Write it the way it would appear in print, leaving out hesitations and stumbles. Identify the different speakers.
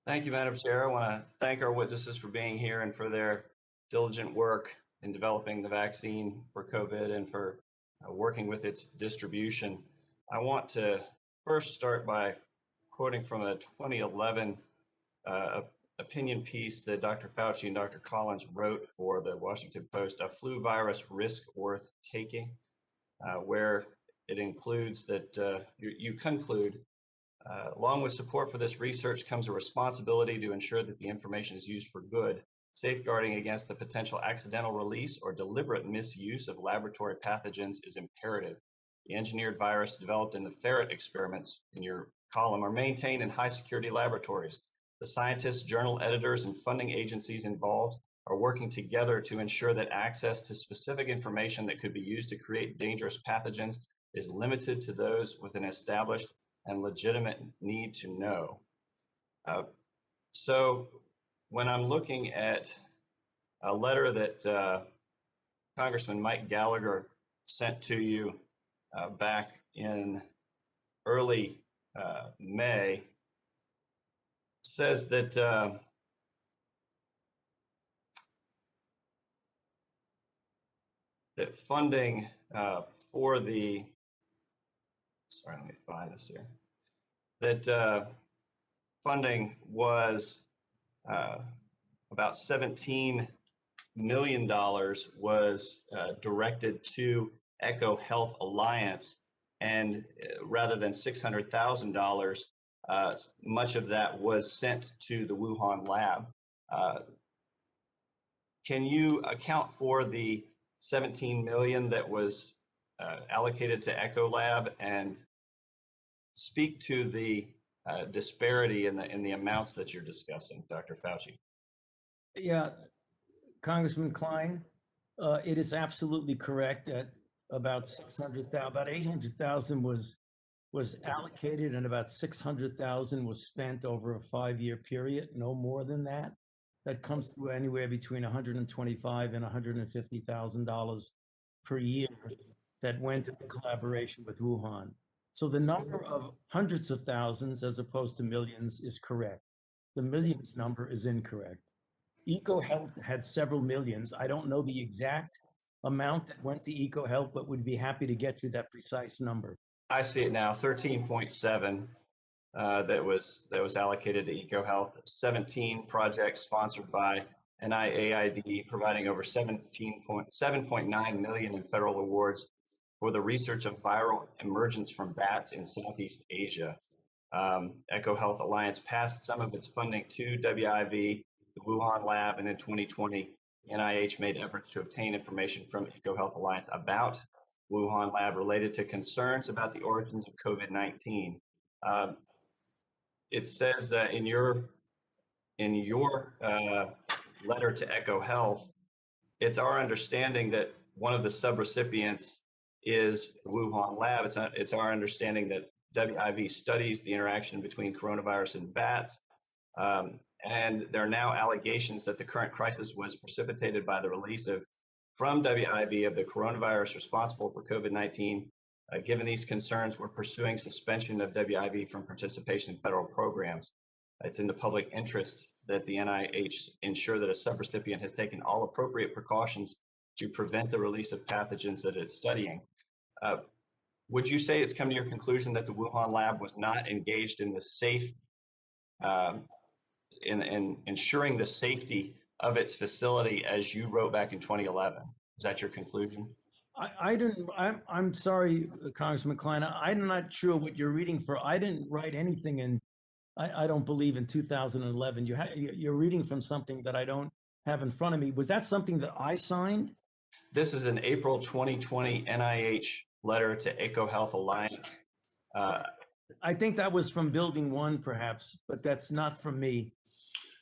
Speaker 1: Thank you, Madam Chair. I want to thank our witnesses for being here and for their diligent work in developing the vaccine for COVID and for working with its distribution. I want to first start by quoting from a 2011 opinion piece that Dr. Fauci and Dr. Collins wrote for the Washington Post, A Flu Virus Risk Worth Taking, where it includes that you conclude, along with support for this research comes a responsibility to ensure that the information is used for good, safeguarding against the potential accidental release or deliberate misuse of laboratory pathogens is imperative. The engineered virus developed in the ferret experiments in your column are maintained in high security laboratories. The scientists, journal editors, and funding agencies involved are working together to ensure that access to specific information that could be used to create dangerous pathogens is limited to those with an established and legitimate need to know. So when I'm looking at a letter that Congressman Mike Gallagher sent to you back in early May, says that that funding for the, sorry, let me find this here, that funding was about $17 million was directed to Echo Health Alliance, and rather than $600,000, much of that was sent to the Wuhan lab. Can you account for the 17 million that was allocated to Echo Lab and speak to the disparity in the amounts that you're discussing, Dr. Fauci?
Speaker 2: Yeah, Congressman Klein, it is absolutely correct that about 800,000 was allocated, and about 600,000 was spent over a 5-year period, no more than that. That comes to anywhere between $125,000 and $150,000 per year that went into collaboration with Wuhan. So the number of hundreds of thousands as opposed to millions is correct. The millions number is incorrect. EcoHealth had several millions. I don't know the exact amount that went to EcoHealth, but would be happy to get you that precise number.
Speaker 1: I see it now, 13.7 that was allocated to EcoHealth. 17 projects sponsored by NIAID, providing over 7.9 million in federal awards for the research of viral emergence from bats in Southeast Asia. Echo Health Alliance passed some of its funding to WIV, the Wuhan lab, and in 2020, NIH made efforts to obtain information from Echo Health Alliance about Wuhan lab related to concerns about the origins of COVID-19. It says in your letter to Echo Health, it's our understanding that one of the subrecipients is the Wuhan lab. It's our understanding that WIV studies the interaction between coronavirus and bats. And there are now allegations that the current crisis was precipitated by the release from WIV of the coronavirus responsible for COVID-19. Given these concerns, we're pursuing suspension of WIV from participation in federal programs. It's in the public interest that the NIH ensure that a subrecipient has taken all appropriate precautions to prevent the release of pathogens that it's studying. Would you say it's come to your conclusion that the Wuhan lab was not engaged in the safe, in ensuring the safety of its facility as you wrote back in 2011? Is that your conclusion?
Speaker 2: I'm sorry, Congressman Klein. I'm not sure what you're reading for. I didn't write anything in, I don't believe, in 2011. You're reading from something that I don't have in front of me. Was that something that I signed?
Speaker 1: This is an April 2020 NIH letter to Echo Health Alliance.
Speaker 2: I think that was from Building 1, perhaps, but that's not from me.